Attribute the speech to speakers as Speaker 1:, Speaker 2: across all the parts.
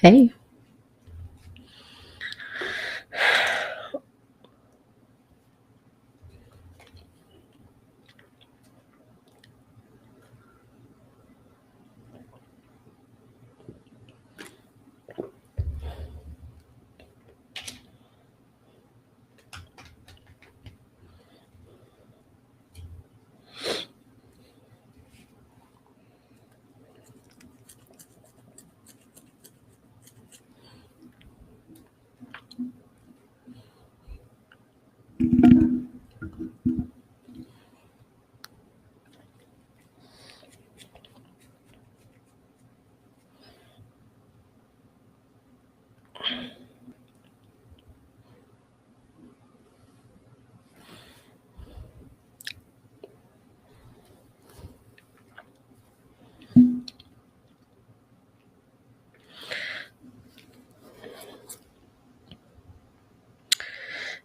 Speaker 1: Hey,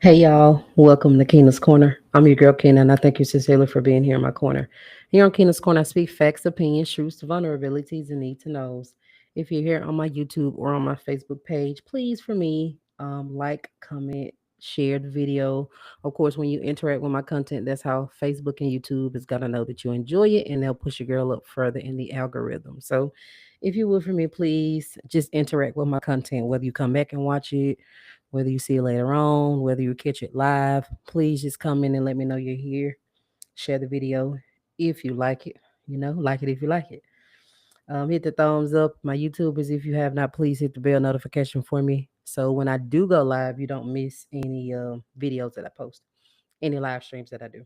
Speaker 1: hey y'all, welcome to Keena's Corner. I'm your girl Keena, and I thank you sincerely for being here in my corner. Here on Keena's Corner, I speak facts, opinions, truths, vulnerabilities, and need to knows. If you're here on my YouTube or on my Facebook page, please for me, like, comment, share the video. Of course, when you interact with my content, that's how Facebook and YouTube is gonna know that you enjoy it, and they'll push your girl up further in the algorithm. So, if you would for me, please just interact with my content, whether you come back and watch it, whether you see it later on, whether you catch it live, please just come in and let me know you're here. Share the video if you like it. Like it if you like it. Hit the thumbs up. My YouTubers, if you have not, please hit the bell notification for me. So when I do go live, you don't miss any videos that I post, any live streams that I do.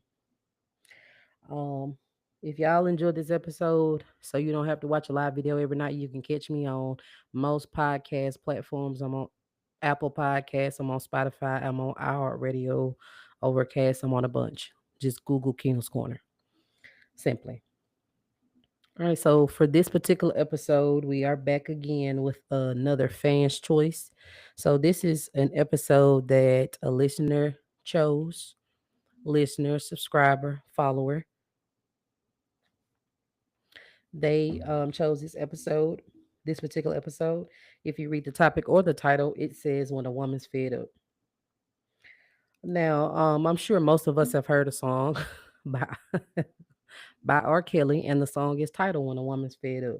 Speaker 1: Um, if y'all enjoyed this episode, so you don't have to watch a live video every night, you can catch me on most podcast platforms. I'm on Apple Podcasts, I'm on Spotify, I'm on iHeartRadio, Overcast, I'm on a bunch. Just Google King's Corner. Simply. All right, so for this particular episode, we are back again with another fan's choice. So this is an episode that a listener chose, listener, subscriber, follower. They chose this particular episode. If you read the topic or the title, it says "When a Woman's Fed Up." Now, I'm sure most of us have heard a song by by R. Kelly, and the song is titled "When a Woman's Fed Up."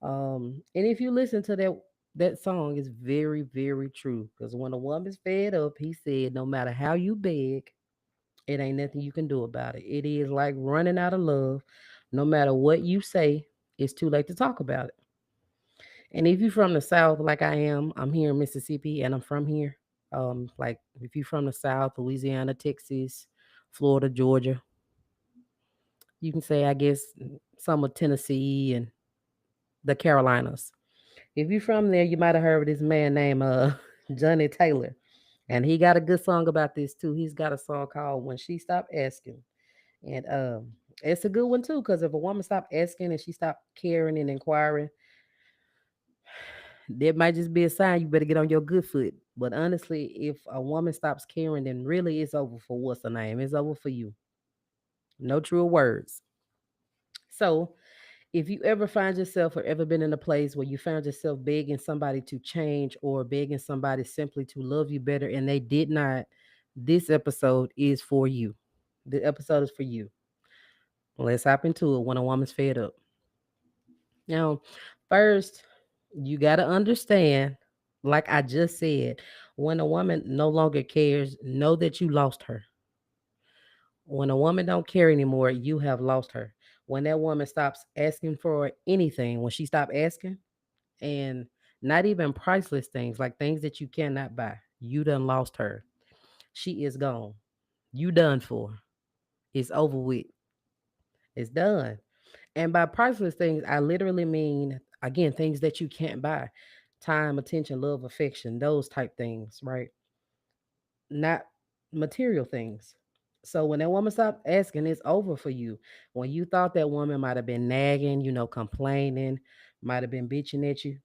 Speaker 1: And if you listen to that song, is very, very true. Because when a woman's fed up, he said, no matter how you beg, it ain't nothing you can do about it. It is like running out of love. No matter what you say, it's too late to talk about it. And if you're from the South, like I am, I'm here in Mississippi and I'm from here. Like if you're from the South, Louisiana, Texas, Florida, Georgia, you can say, I guess, some of Tennessee and the Carolinas. If you're from there, you might have heard of this man named Johnny Taylor. And he got a good song about this too. He's got a song called When She Stopped Asking. And it's a good one too, because if a woman stopped asking and she stopped caring and inquiring, that might just be a sign you better get on your good foot. But honestly, if a woman stops caring, then really it's over for what's her name? It's over for you. No truer words. So if you ever find yourself or ever been in a place where you found yourself begging somebody to change or begging somebody simply to love you better and they did not, this episode is for you. The episode is for you. Let's hop into it when a woman's fed up. Now, first, you got to understand, like I just said, when a woman no longer cares, know that you lost her. When a woman don't care anymore, you have lost her. When that woman stops asking for anything, when she stopped asking, and not even priceless things, like things that you cannot buy, you done lost her. She is gone. You done for. It's over with. It's done. And by priceless things, I literally mean, again, things that you can't buy. Time, attention, love, affection, those type things, right? Not material things. So when that woman stopped asking, it's over for you. When you thought that woman might have been nagging, complaining, might have been bitching at you,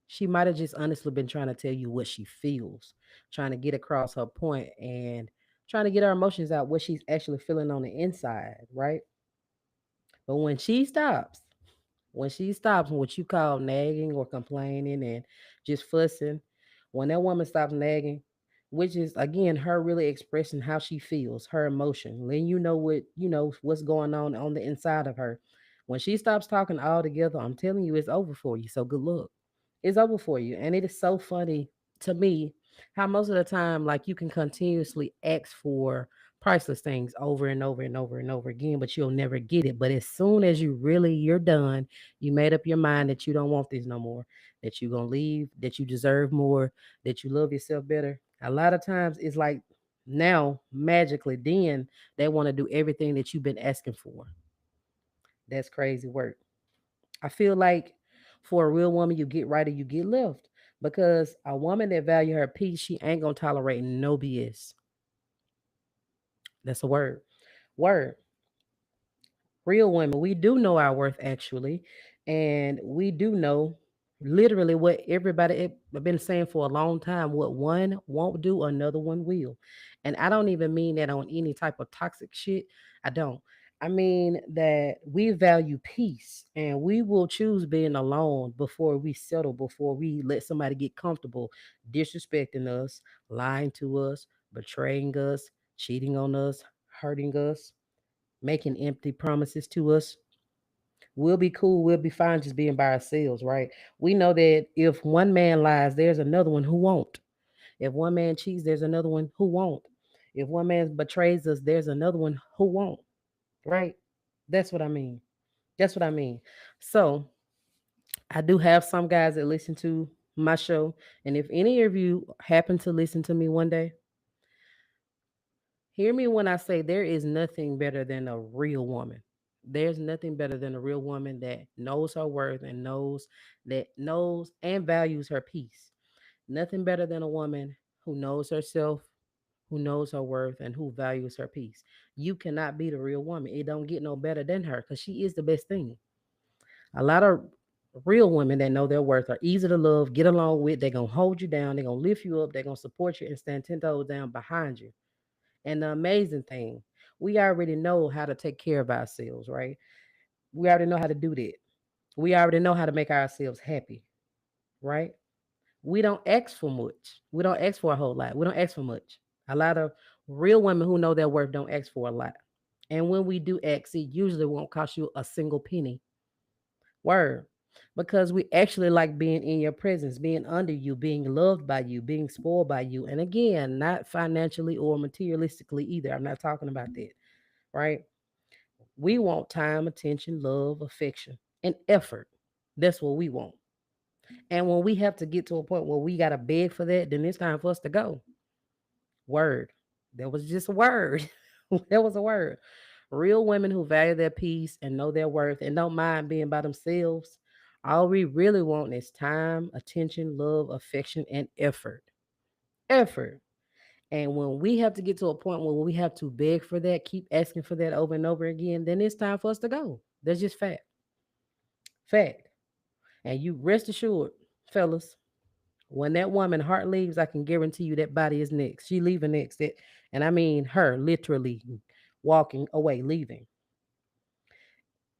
Speaker 1: she might have just honestly been trying to tell you what she feels, trying to get across her point and trying to get her emotions out, what she's actually feeling on the inside, right? But when she stops, When she stops what you call nagging or complaining and just fussing, when that woman stops nagging, which is again her really expressing how she feels, her emotion, letting you know what's going on the inside of her. When she stops talking altogether, I'm telling you, it's over for you. So good luck. It's over for you. And it is so funny to me how most of the time, like you can continuously ask for priceless things over and over and over and over again, but you'll never get it. But as soon as you're done, you made up your mind that you don't want this no more, that you're gonna leave, that you deserve more, that you love yourself better. A lot of times it's like now magically then they want to do everything that you've been asking for. That's crazy work. I feel like for a real woman, you get right or you get left. Because a woman that value her peace, she ain't gonna tolerate no BS. That's a word. Word. Real women, we do know our worth actually, and we do know literally what everybody have been saying for a long time. What one won't do, another one will. And I don't even mean that on any type of toxic shit. I don't. I mean that we value peace and we will choose being alone before we settle, before we let somebody get comfortable disrespecting us, lying to us, betraying us, cheating on us, hurting us, making empty promises to us. We'll be cool. We'll be fine just being by ourselves, right? We know that if one man lies, there's another one who won't. If one man cheats, there's another one who won't. If one man betrays us, there's another one who won't, right? That's what I mean. That's what I mean. So I do have some guys that listen to my show. And if any of you happen to listen to me one day, hear me when I say there is nothing better than a real woman. There's nothing better than a real woman that knows her worth and knows and values her peace. Nothing better than a woman who knows herself, who knows her worth, and who values her peace. You cannot be the real woman. It don't get no better than her because she is the best thing. A lot of real women that know their worth are easy to love, get along with. They're gonna hold you down. They're gonna lift you up. They're gonna support you and stand 10 toes down behind you. And the amazing thing, we already know how to take care of ourselves, right? We already know how to do that. We already know how to make ourselves happy, right? We don't ask for much. We don't ask for a whole lot. We don't ask for much. A lot of real women who know their worth don't ask for a lot. And when we do ask, it usually won't cost you a single penny. Word. Because we actually like being in your presence, being under you, being loved by you, being spoiled by you. And again, not financially or materialistically either. I'm not talking about that, right? We want time, attention, love, affection, and effort. That's what we want. And when we have to get to a point where we got to beg for that, then it's time for us to go. Word. That was just a word. That was a word. Real women who value their peace and know their worth and don't mind being by themselves. All we really want is time, attention, love, affection, and effort. Effort. And when we have to get to a point where we have to beg for that, keep asking for that over and over again, then it's time for us to go. That's just fact. Fact. And you rest assured, fellas, when that woman heart leaves, I can guarantee you that body is next. She leaving next. And I mean her literally walking away, leaving.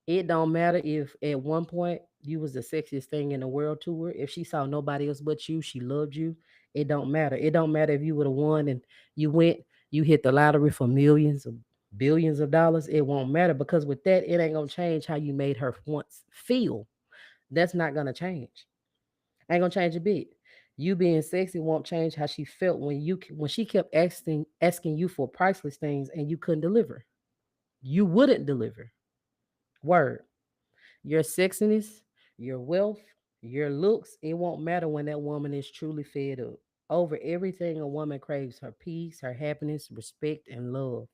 Speaker 1: It don't matter if at one point you was the sexiest thing in the world to her. If she saw nobody else but you, she loved you. It don't matter. It don't matter if you would have won and you hit the lottery for millions of billions of dollars. It won't matter because with that, it ain't gonna change how you made her once feel. That's not gonna change. Ain't gonna change a bit. You being sexy won't change how she felt when she kept asking you for priceless things and you couldn't deliver. You wouldn't deliver. Word. Your sexiness, your wealth, your looks, it won't matter when that woman is truly fed up. Over everything, a woman craves her peace, her happiness, respect, and love.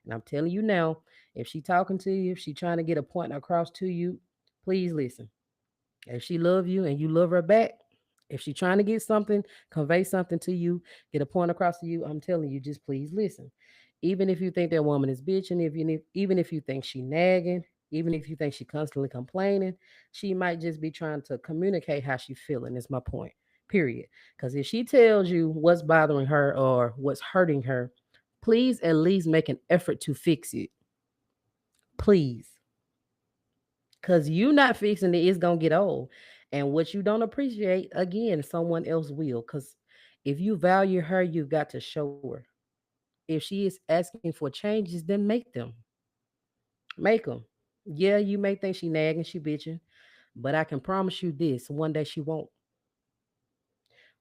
Speaker 1: And I'm telling you now, if she talking to you, if she trying to get a point across to you, please listen. If she love you and you love her back, if she trying to get something, convey something to you, get a point across to you, I'm telling you, just please listen. Even if you think that woman is bitching, even if you think she nagging, even if you think she constantly complaining, she might just be trying to communicate how she feeling. Is my point. Period. Because if she tells you what's bothering her or what's hurting her, please at least make an effort to fix it. Please. Cause you not fixing it, it's gonna get old. And what you don't appreciate, again, someone else will. Cause if you value her, you've got to show her. If she is asking for changes, then make them. Make them. Yeah, you may think she nagging, she bitching, but I can promise you this: one day she won't.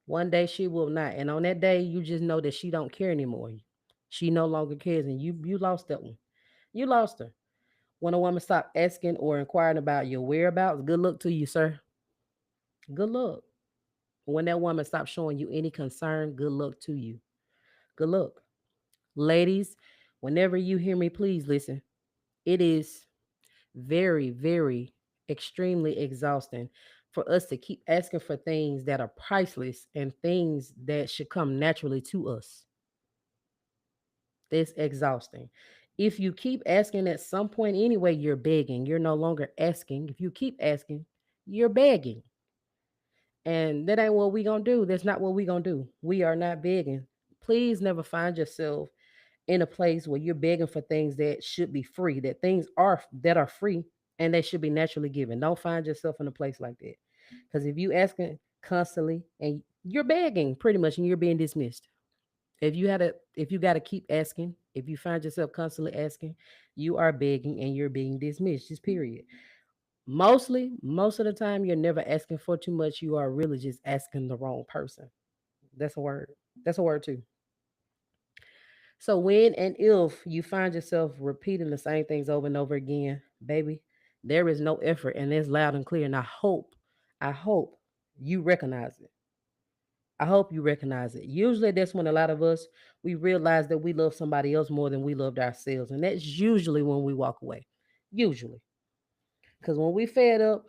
Speaker 1: One day she will not. And on that day, you just know that she don't care anymore. She no longer cares, and you lost that one. You lost her. When a woman stop asking or inquiring about your whereabouts, good luck to you, sir. Good luck. When that woman stops showing you any concern, good luck to you. Good luck. Ladies, whenever you hear me, please listen. It is very, very extremely exhausting for us to keep asking for things that are priceless and things that should come naturally to us. It's exhausting. If you keep asking at some point anyway, you're begging. You're no longer asking. If you keep asking, you're begging. And that ain't what we gonna do. That's not what we gonna do. We are not begging. Please never find yourself in a place where you're begging for things that should be free, that are free and they should be naturally given. Don't find yourself in a place like that. Because if you asking constantly and you're begging pretty much and you're being dismissed. If you gotta keep asking, if you find yourself constantly asking, you are begging and you're being dismissed. Just period. Most of the time, you're never asking for too much. You are really just asking the wrong person. That's a word. That's a word too. So when and if you find yourself repeating the same things over and over again, baby, there is no effort and it's loud and clear. And I hope you recognize it. I hope you recognize it. Usually that's when a lot of us we realize that we love somebody else more than we loved ourselves. And that's usually when we walk away. Usually. Because when we fed up,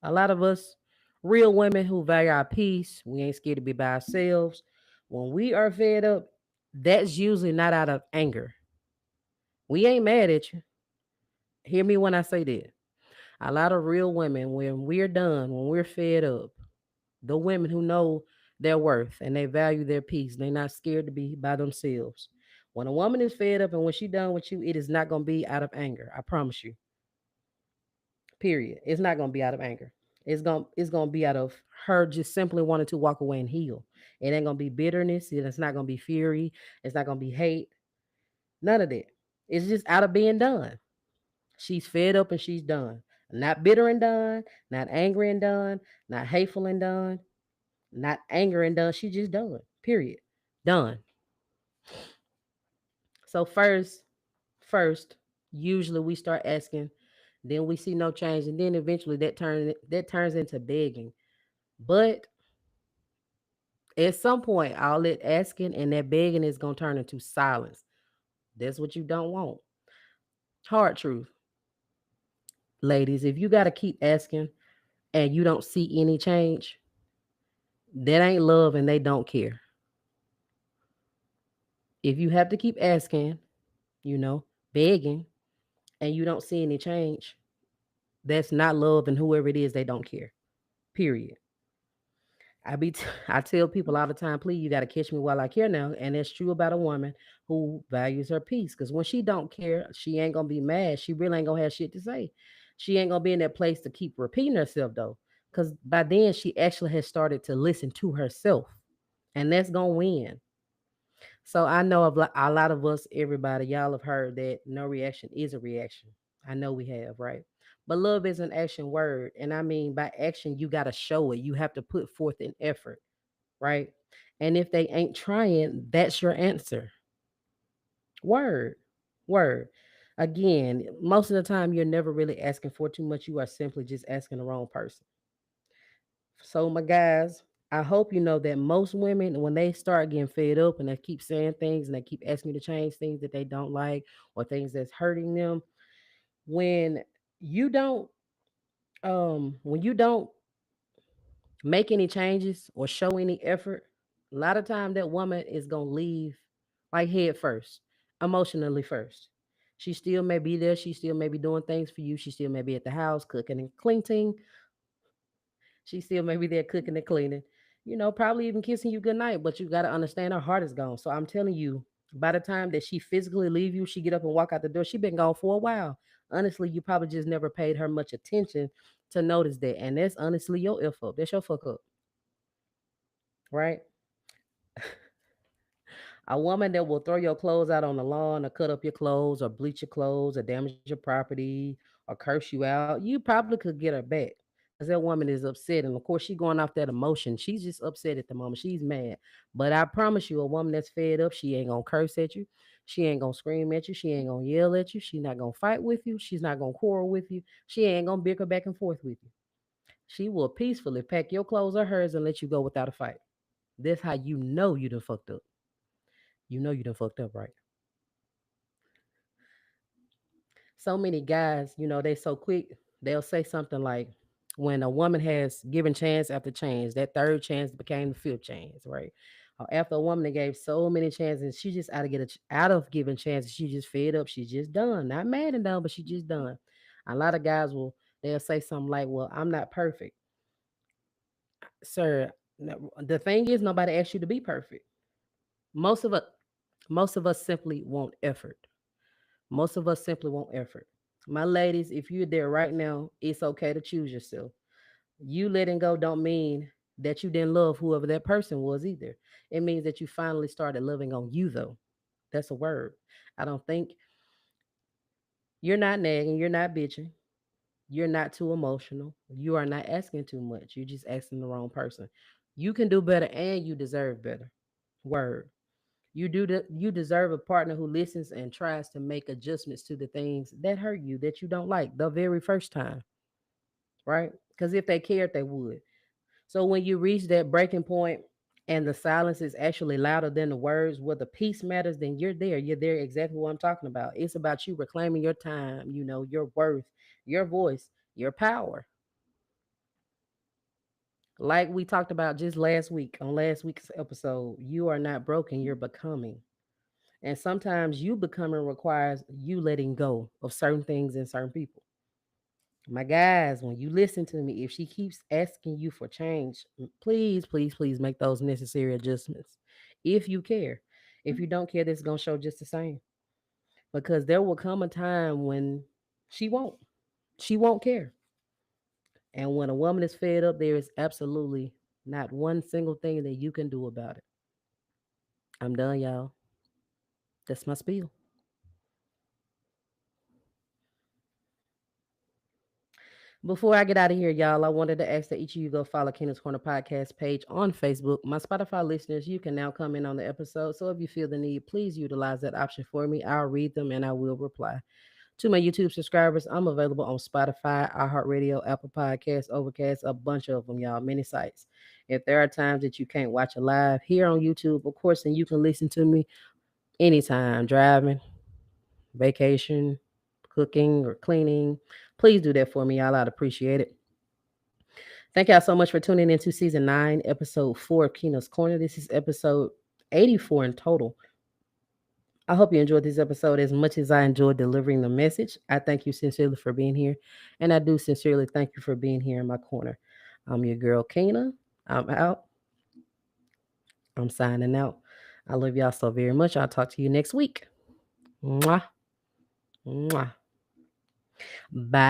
Speaker 1: a lot of us real women who value our peace, we ain't scared to be by ourselves. When we are fed up, that's usually not out of anger. We ain't mad at you. Hear me when I say that. A lot of real women, when we're done, when we're fed up, the women who know their worth and they value their peace, they're not scared to be by themselves. When a woman is fed up and when she done with you, it is not gonna be out of anger. I promise you. Period. It's not gonna be out of anger. It's gonna be out of her just simply wanting to walk away and heal. It ain't gonna be bitterness. It's not gonna be fury. It's not gonna be hate. None of that. It's just out of being done. She's fed up and she's done. Not bitter and done, not angry and done, not hateful and done, not anger and done. She just done. Period. Done. So first, usually we start asking, then we see no change, and then eventually that turns into begging. But at some point, all that asking and that begging is gonna turn into silence. That's what you don't want. Hard truth, ladies. If you gotta keep asking and you don't see any change, that ain't love and they don't care. If you have to keep asking, you know, begging, and you don't see any change, that's not love, and whoever it is, they don't care. Period. I tell people all the time, please, you got to catch me while I care now, and that's true about a woman who values her peace. Because when she don't care, she ain't gonna be mad. She really ain't gonna have shit to say. She ain't gonna be in that place to keep repeating herself though, because by then she actually has started to listen to herself, and that's gonna win. So I know a lot of us, everybody, y'all have heard that no reaction is a reaction. I know we have, right? But love is an action word. And I mean, by action, you got to show it. You have to put forth an effort, right? And if they ain't trying, that's your answer. Word, word. Again, most of the time, you're never really asking for too much. You are simply just asking the wrong person. So, my guys, I hope you know that most women, when they start getting fed up and they keep saying things and they keep asking you to change things that they don't like or things that's hurting them, when you don't, when you don't make any changes or show any effort, a lot of time that woman is gonna leave like head first, emotionally first. She still may be there. She still may be doing things for you. She still may be at the house cooking and cleaning. She still may be there cooking and cleaning, probably even kissing you goodnight. But you got to understand her heart is gone. So I'm telling you, by the time that she physically leave you, she get up and walk out the door. She been gone for a while. Honestly, you probably just never paid her much attention to notice that. And that's honestly your F up. That's your fuck up, right? A woman that will throw your clothes out on the lawn or cut up your clothes or bleach your clothes or damage your property or curse you out, you probably could get her back. Because that woman is upset. And of course, she going off that emotion. She's just upset at the moment. She's mad. But I promise you, a woman that's fed up, she ain't going to curse at you. She ain't going to scream at you. She ain't going to yell at you. She's not going to fight with you. She's not going to quarrel with you. She ain't going to bicker back and forth with you. She will peacefully pack your clothes or hers and let you go without a fight. That's how you know you done fucked up. You know you done fucked up, right? So many guys, they so quick, they'll say something like, when a woman has given chance after chance, that third chance became the fifth chance, right? Or after a woman that gave so many chances, she just out of giving chances, she just fed up, she's just done. Not mad and done, but she just done. A lot of guys they'll say something like, "Well, I'm not perfect, sir." No, the thing is, nobody asked you to be perfect. Most of us, most of us simply want effort. Most of us simply want effort. My ladies, if you're there right now, it's okay to choose yourself. You letting go don't mean that you didn't love whoever that person was either. It means that you finally started loving on you, though. That's a word. I don't think you're not nagging, you're not bitching, you're not too emotional, you are not asking too much. You're just asking the wrong person. You can do better and you deserve better. Word. You deserve a partner who listens and tries to make adjustments to the things that hurt you that you don't like the very first time, right? Because if they cared, they would. So when you reach that breaking point and the silence is actually louder than the words, where the peace matters, then you're there. You're there exactly what I'm talking about. It's about you reclaiming your time, your worth, your voice, your power. Like we talked about just last week on last week's episode, you are not broken, you're becoming. And sometimes you becoming requires you letting go of certain things and certain people. My guys, when you listen to me, if she keeps asking you for change, please, please, please make those necessary adjustments. If you care. If you don't care, this is going to show just the same. Because there will come a time when she won't. She won't care. And when a woman is fed up, there is absolutely not one single thing that you can do about it. I'm done, y'all. That's my spiel. Before I get out of here, y'all, I wanted to ask that each of you go follow Keenan's Corner podcast page on Facebook. My Spotify listeners, you can now comment on the episode. So if you feel the need, please utilize that option for me. I'll read them and I will reply. To my YouTube subscribers, I'm available on Spotify, iHeartRadio, Apple Podcasts, Overcast, a bunch of them, y'all, many sites. If there are times that you can't watch it live here on YouTube, of course, then you can listen to me anytime, driving, vacation, cooking, or cleaning. Please do that for me, y'all. I'd appreciate it. Thank y'all so much for tuning into season 9, episode 4 of Keena's Corner. This is episode 84 in total. I hope you enjoyed this episode as much as I enjoyed delivering the message. I thank you sincerely for being here. And I do sincerely thank you for being here in my corner. I'm your girl, Keena. I'm out. I'm signing out. I love y'all so very much. I'll talk to you next week. Mwah. Mwah. Bye.